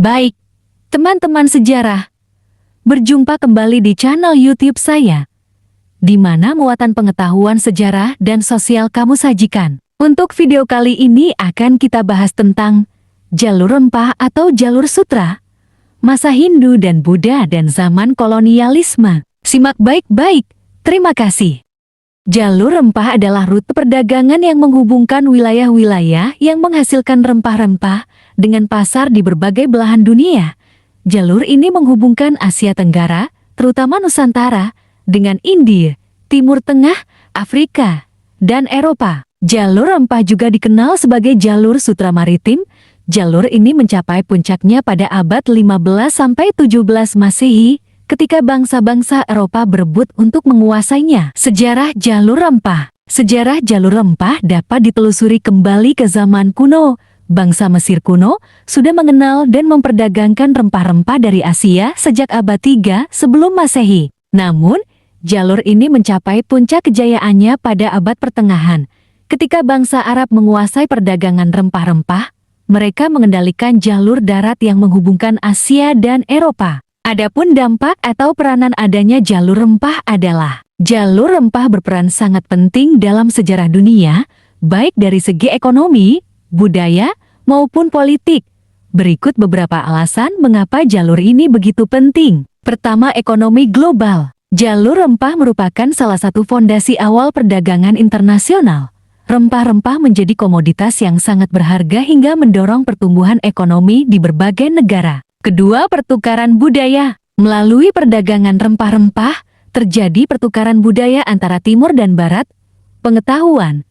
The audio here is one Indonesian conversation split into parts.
Baik, teman-teman sejarah, berjumpa kembali di channel YouTube saya, di mana muatan pengetahuan sejarah dan sosial kamu sajikan. Untuk video kali ini akan kita bahas tentang jalur rempah atau jalur sutra, masa Hindu dan Buddha dan zaman kolonialisme. Simak baik-baik, terima kasih. Jalur rempah adalah rute perdagangan yang menghubungkan wilayah-wilayah yang menghasilkan rempah-rempah dengan pasar di berbagai belahan dunia. Jalur ini menghubungkan Asia Tenggara, terutama Nusantara, dengan India, Timur Tengah, Afrika, dan Eropa. Jalur rempah juga dikenal sebagai jalur sutra maritim. Jalur ini mencapai puncaknya pada abad 15–17 Masehi, ketika bangsa-bangsa Eropa berebut untuk menguasainya. Sejarah jalur rempah. Sejarah jalur rempah dapat ditelusuri kembali ke zaman kuno. Bangsa Mesir kuno sudah mengenal dan memperdagangkan rempah-rempah dari Asia sejak abad 3 sebelum Masehi. Namun, jalur ini mencapai puncak kejayaannya pada abad pertengahan. Ketika bangsa Arab menguasai perdagangan rempah-rempah, mereka mengendalikan jalur darat yang menghubungkan Asia dan Eropa. Adapun dampak atau peranan adanya jalur rempah adalah, jalur rempah berperan sangat penting dalam sejarah dunia, baik dari segi ekonomi, budaya, maupun politik. Berikut beberapa alasan mengapa jalur ini begitu penting. Pertama, ekonomi global. Jalur rempah merupakan salah satu fondasi awal perdagangan internasional. Rempah-rempah menjadi komoditas yang sangat berharga hingga mendorong pertumbuhan ekonomi di berbagai negara. Kedua, pertukaran budaya. Melalui perdagangan rempah-rempah, terjadi pertukaran budaya antara timur dan barat. Pengetahuan,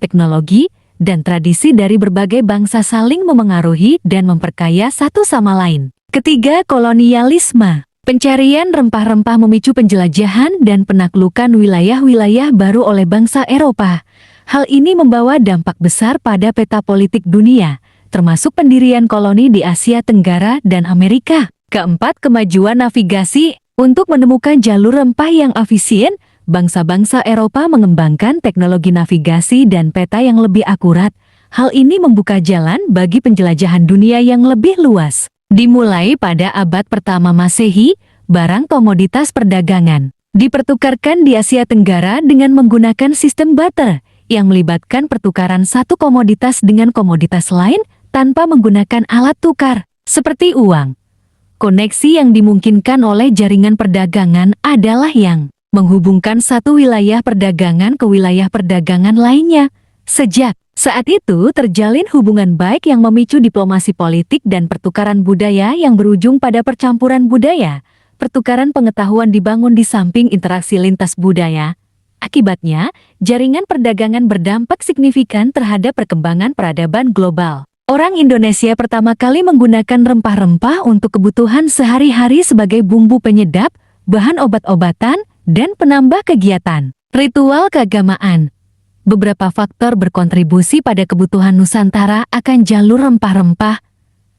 teknologi, dan tradisi dari berbagai bangsa saling memengaruhi dan memperkaya satu sama lain. Ketiga, kolonialisme. Pencarian rempah-rempah memicu penjelajahan dan penaklukan wilayah-wilayah baru oleh bangsa Eropa. Hal ini membawa dampak besar pada peta politik dunia, termasuk pendirian koloni di Asia Tenggara dan Amerika. Keempat, kemajuan navigasi. Untuk menemukan jalur rempah yang efisien, bangsa-bangsa Eropa mengembangkan teknologi navigasi dan peta yang lebih akurat. Hal ini membuka jalan bagi penjelajahan dunia yang lebih luas. Dimulai pada abad pertama Masehi, barang komoditas perdagangan dipertukarkan di Asia Tenggara dengan menggunakan sistem barter, yang melibatkan pertukaran satu komoditas dengan komoditas lain tanpa menggunakan alat tukar, seperti uang. Koneksi yang dimungkinkan oleh jaringan perdagangan adalah yang menghubungkan satu wilayah perdagangan ke wilayah perdagangan lainnya. Sejak saat itu terjalin hubungan baik yang memicu diplomasi politik dan pertukaran budaya yang berujung pada percampuran budaya. Pertukaran pengetahuan dibangun di samping interaksi lintas budaya. Akibatnya, jaringan perdagangan berdampak signifikan terhadap perkembangan peradaban global. Orang Indonesia pertama kali menggunakan rempah-rempah untuk kebutuhan sehari-hari sebagai bumbu penyedap, bahan obat-obatan, dan penambah kegiatan. Ritual keagamaan. Beberapa faktor berkontribusi pada kebutuhan Nusantara akan jalur rempah-rempah.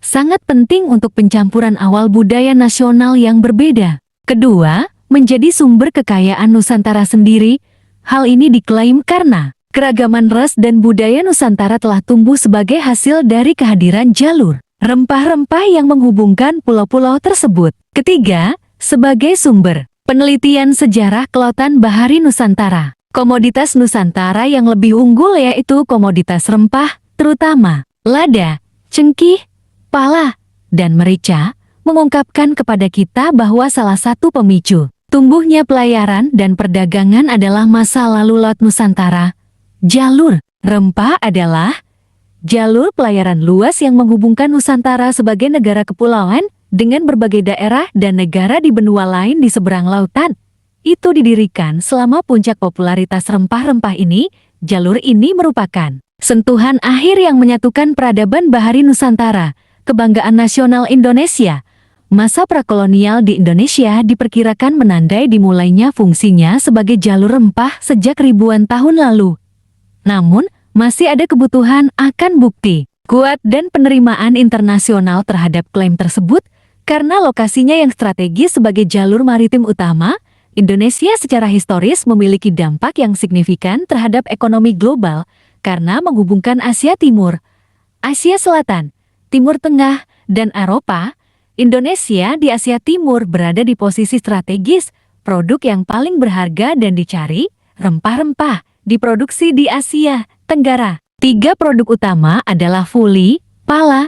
Sangat penting untuk pencampuran awal budaya nasional yang berbeda. Kedua, menjadi sumber kekayaan Nusantara sendiri. Hal ini diklaim karena keragaman ras dan budaya Nusantara telah tumbuh sebagai hasil dari kehadiran jalur rempah-rempah yang menghubungkan pulau-pulau tersebut. Ketiga, sebagai sumber penelitian sejarah kelautan bahari Nusantara. Komoditas Nusantara yang lebih unggul yaitu komoditas rempah, terutama lada, cengkih, pala, dan merica, mengungkapkan kepada kita bahwa salah satu pemicu tumbuhnya pelayaran dan perdagangan adalah masa lalu Laut Nusantara. Jalur rempah adalah jalur pelayaran luas yang menghubungkan Nusantara sebagai negara kepulauan dengan berbagai daerah dan negara di benua lain di seberang lautan. Itu didirikan selama puncak popularitas rempah-rempah ini. Jalur ini merupakan sentuhan akhir yang menyatukan peradaban bahari Nusantara, kebanggaan nasional Indonesia. Masa prakolonial di Indonesia diperkirakan menandai dimulainya fungsinya sebagai jalur rempah sejak ribuan tahun lalu. Namun, masih ada kebutuhan akan bukti kuat dan penerimaan internasional terhadap klaim tersebut. Karena lokasinya yang strategis sebagai jalur maritim utama, Indonesia secara historis memiliki dampak yang signifikan terhadap ekonomi global karena menghubungkan Asia Timur, Asia Selatan, Timur Tengah, dan Eropa. Indonesia di Asia Timur berada di posisi strategis. Produk yang paling berharga dan dicari, rempah-rempah, diproduksi di Asia Tenggara. 3 produk utama adalah fuli, pala,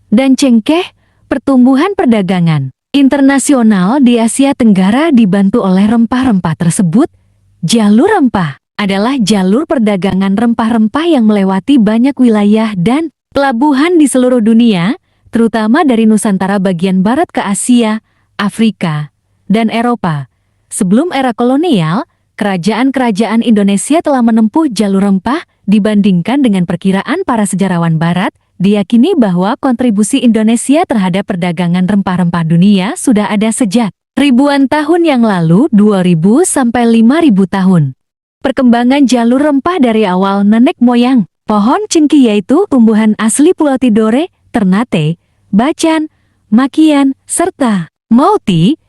dan cengkeh. Pertumbuhan perdagangan internasional di Asia Tenggara dibantu oleh rempah-rempah tersebut. Jalur rempah adalah jalur perdagangan rempah-rempah yang melewati banyak wilayah dan pelabuhan di seluruh dunia, terutama dari Nusantara bagian barat ke Asia, Afrika, dan Eropa. Sebelum era kolonial, kerajaan-kerajaan Indonesia telah menempuh jalur rempah. Dibandingkan dengan perkiraan para sejarawan barat, diyakini bahwa kontribusi Indonesia terhadap perdagangan rempah-rempah dunia sudah ada sejak ribuan tahun yang lalu, 2000 sampai 5000 tahun. Perkembangan jalur rempah dari awal nenek moyang. Pohon cengkih yaitu tumbuhan asli Pulau Tidore, Ternate, Bacan, Makian, serta Mauti.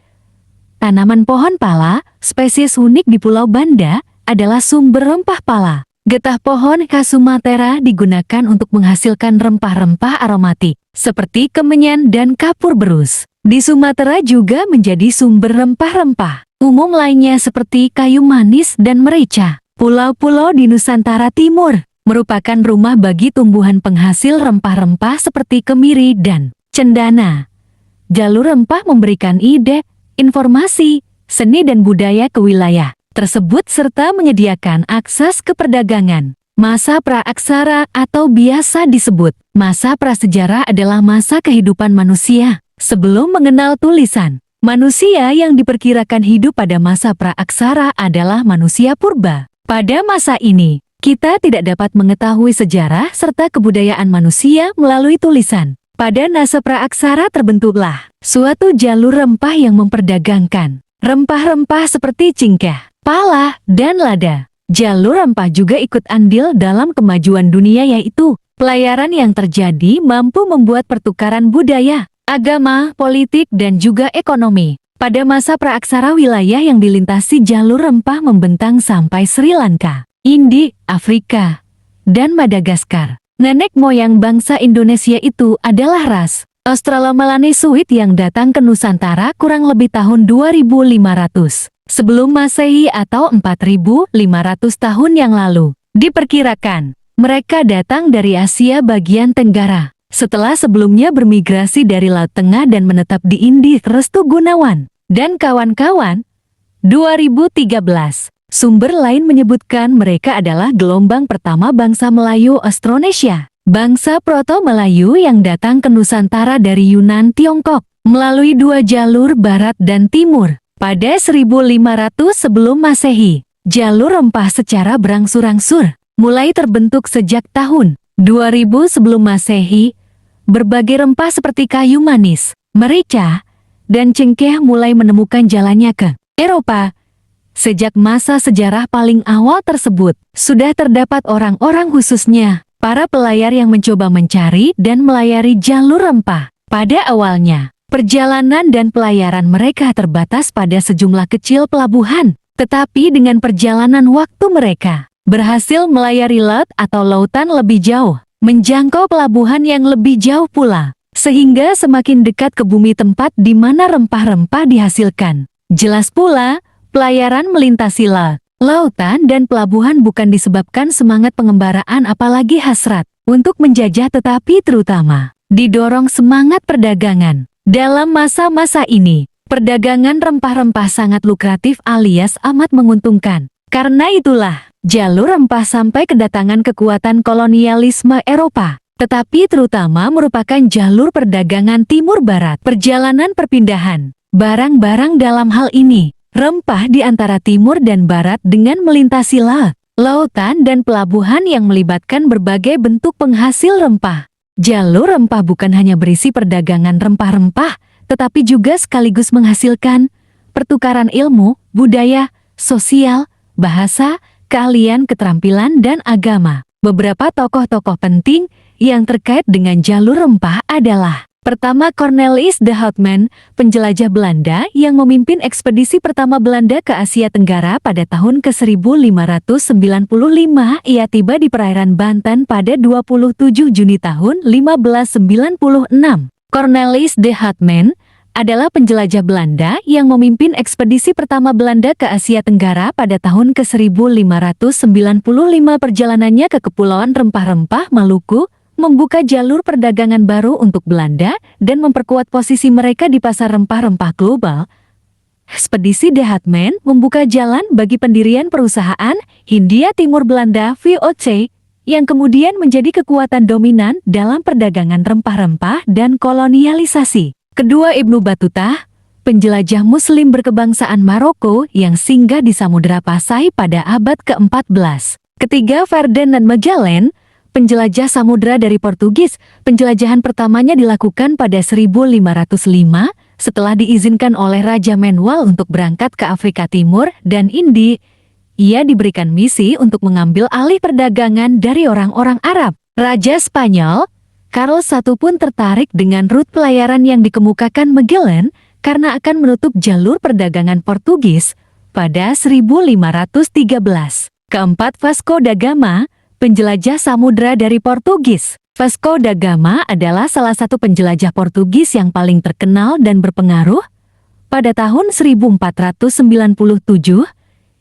Tanaman pohon pala, spesies unik di Pulau Banda, adalah sumber rempah pala. Getah pohon khas Sumatera digunakan untuk menghasilkan rempah-rempah aromatik, seperti kemenyan dan kapur berus. Di Sumatera juga menjadi sumber rempah-rempah umum lainnya seperti kayu manis dan merica. Pulau-pulau di Nusantara Timur merupakan rumah bagi tumbuhan penghasil rempah-rempah seperti kemiri dan cendana. Jalur rempah memberikan ide, informasi, seni dan budaya ke wilayah tersebut serta menyediakan akses ke perdagangan. Masa praaksara atau biasa disebut masa prasejarah adalah masa kehidupan manusia sebelum mengenal tulisan. Manusia yang diperkirakan hidup pada masa praaksara adalah manusia purba. Pada masa ini, kita tidak dapat mengetahui sejarah serta kebudayaan manusia melalui tulisan. Pada masa praaksara terbentuklah suatu jalur rempah yang memperdagangkan rempah-rempah seperti cengkeh, pala, dan lada. Jalur rempah juga ikut andil dalam kemajuan dunia yaitu pelayaran yang terjadi mampu membuat pertukaran budaya, agama, politik, dan juga ekonomi. Pada masa praaksara wilayah yang dilintasi jalur rempah membentang sampai Sri Lanka, India, Afrika, dan Madagaskar. Nenek moyang bangsa Indonesia itu adalah ras Australomelanesiid yang datang ke Nusantara kurang lebih tahun 2500 sebelum Masehi atau 4500 tahun yang lalu. Diperkirakan, mereka datang dari Asia bagian Tenggara. Setelah sebelumnya bermigrasi dari Laut Tengah dan menetap di India. Restu Gunawan dan kawan-kawan, 2013. Sumber lain menyebutkan mereka adalah gelombang pertama bangsa Melayu Austronesia. Bangsa Proto-Melayu yang datang ke Nusantara dari Yunan Tiongkok melalui 2 jalur barat dan timur. Pada 1500 sebelum Masehi, jalur rempah secara berangsur-angsur mulai terbentuk sejak tahun 2000 sebelum Masehi. Berbagai rempah seperti kayu manis, merica, dan cengkeh mulai menemukan jalannya ke Eropa. Sejak masa sejarah paling awal tersebut, sudah terdapat orang-orang khususnya para pelayar yang mencoba mencari dan melayari jalur rempah. Pada awalnya, perjalanan dan pelayaran mereka terbatas pada sejumlah kecil pelabuhan, tetapi dengan perjalanan waktu mereka berhasil melayari laut atau lautan lebih jauh, menjangkau pelabuhan yang lebih jauh pula, sehingga semakin dekat ke bumi tempat di mana rempah-rempah dihasilkan. Jelas pula, pelayaran melintasi laut, lautan dan pelabuhan bukan disebabkan semangat pengembaraan apalagi hasrat untuk menjajah tetapi terutama didorong semangat perdagangan. Dalam masa-masa ini, perdagangan rempah-rempah sangat lukratif alias amat menguntungkan. Karena itulah, jalur rempah sampai kedatangan kekuatan kolonialisme Eropa, tetapi terutama merupakan jalur perdagangan timur barat. Perjalanan perpindahan barang-barang dalam hal ini rempah di antara timur dan barat dengan melintasi laut, lautan dan pelabuhan yang melibatkan berbagai bentuk penghasil rempah. Jalur rempah bukan hanya berisi perdagangan rempah-rempah, tetapi juga sekaligus menghasilkan pertukaran ilmu, budaya, sosial, bahasa, keahlian, keterampilan, dan agama. Beberapa tokoh-tokoh penting yang terkait dengan jalur rempah adalah: pertama, Cornelis de Houtman, penjelajah Belanda yang memimpin ekspedisi pertama Belanda ke Asia Tenggara pada tahun ke-1595. Ia tiba di perairan Banten pada 27 Juni tahun 1596. Cornelis de Houtman adalah penjelajah Belanda yang memimpin ekspedisi pertama Belanda ke Asia Tenggara pada tahun ke-1595. Perjalanannya ke Kepulauan Rempah-Rempah Maluku membuka jalur perdagangan baru untuk Belanda dan memperkuat posisi mereka di pasar rempah-rempah global. Ekspedisi de Houtman membuka jalan bagi pendirian perusahaan Hindia Timur Belanda (VOC) yang kemudian menjadi kekuatan dominan dalam perdagangan rempah-rempah dan kolonialisasi. Kedua, Ibnu Battuta, penjelajah Muslim berkebangsaan Maroko yang singgah di Samudra Pasai pada abad ke-14. Ketiga, Ferdinand Magellan, penjelajah samudra dari Portugis. Penjelajahan pertamanya dilakukan pada 1505 setelah diizinkan oleh Raja Manuel untuk berangkat ke Afrika Timur dan India. Ia diberikan misi untuk mengambil alih perdagangan dari orang-orang Arab. Raja Spanyol Charles I pun tertarik dengan rute pelayaran yang dikemukakan Magellan karena akan menutup jalur perdagangan Portugis pada 1513. Keempat, Vasco da Gama, penjelajah samudra dari Portugis. Vasco da Gama adalah salah satu penjelajah Portugis yang paling terkenal dan berpengaruh. Pada tahun 1497,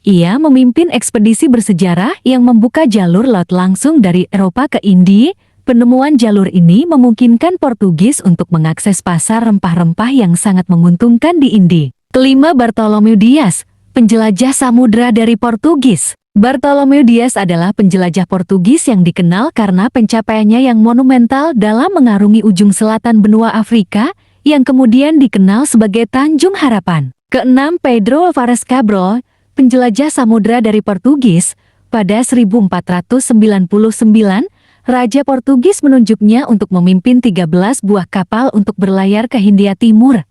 ia memimpin ekspedisi bersejarah yang membuka jalur laut langsung dari Eropa ke India. Penemuan jalur ini memungkinkan Portugis untuk mengakses pasar rempah-rempah yang sangat menguntungkan di India. Kelima, Bartolomeu Dias, penjelajah samudra dari Portugis. Bartolomeu Dias adalah penjelajah Portugis yang dikenal karena pencapaiannya yang monumental dalam mengarungi ujung selatan benua Afrika, yang kemudian dikenal sebagai Tanjung Harapan. Keenam, Pedro Álvares Cabral, penjelajah samudra dari Portugis. Pada 1499, Raja Portugis menunjuknya untuk memimpin 13 buah kapal untuk berlayar ke Hindia Timur.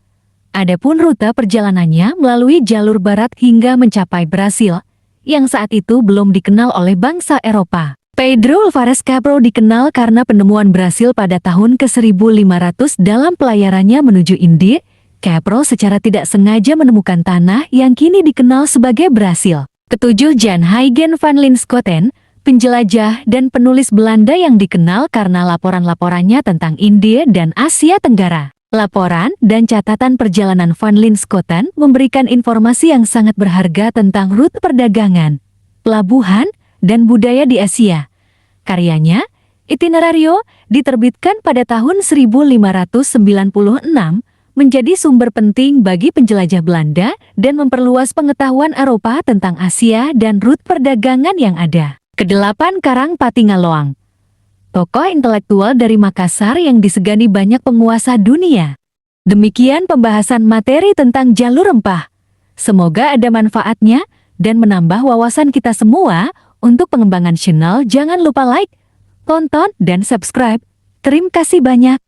Adapun rute perjalanannya melalui jalur barat hingga mencapai Brasil, yang saat itu belum dikenal oleh bangsa Eropa. Pedro Álvares Cabral dikenal karena penemuan Brasil pada tahun ke-1500 dalam pelayarannya menuju India. Cabral secara tidak sengaja menemukan tanah yang kini dikenal sebagai Brasil. Ketujuh, Jan Huygens van Linschoten, penjelajah dan penulis Belanda yang dikenal karena laporan-laporannya tentang India dan Asia Tenggara. Laporan dan catatan perjalanan van Linschoten memberikan informasi yang sangat berharga tentang rute perdagangan, pelabuhan, dan budaya di Asia. Karyanya, Itinerario, diterbitkan pada tahun 1596, menjadi sumber penting bagi penjelajah Belanda dan memperluas pengetahuan Eropa tentang Asia dan rute perdagangan yang ada. Kedelapan, Karang Patingaloang, tokoh intelektual dari Makassar yang disegani banyak penguasa dunia. Demikian pembahasan materi tentang jalur rempah. Semoga ada manfaatnya dan menambah wawasan kita semua. Untuk pengembangan channel jangan lupa like, tonton, dan subscribe. Terima kasih banyak.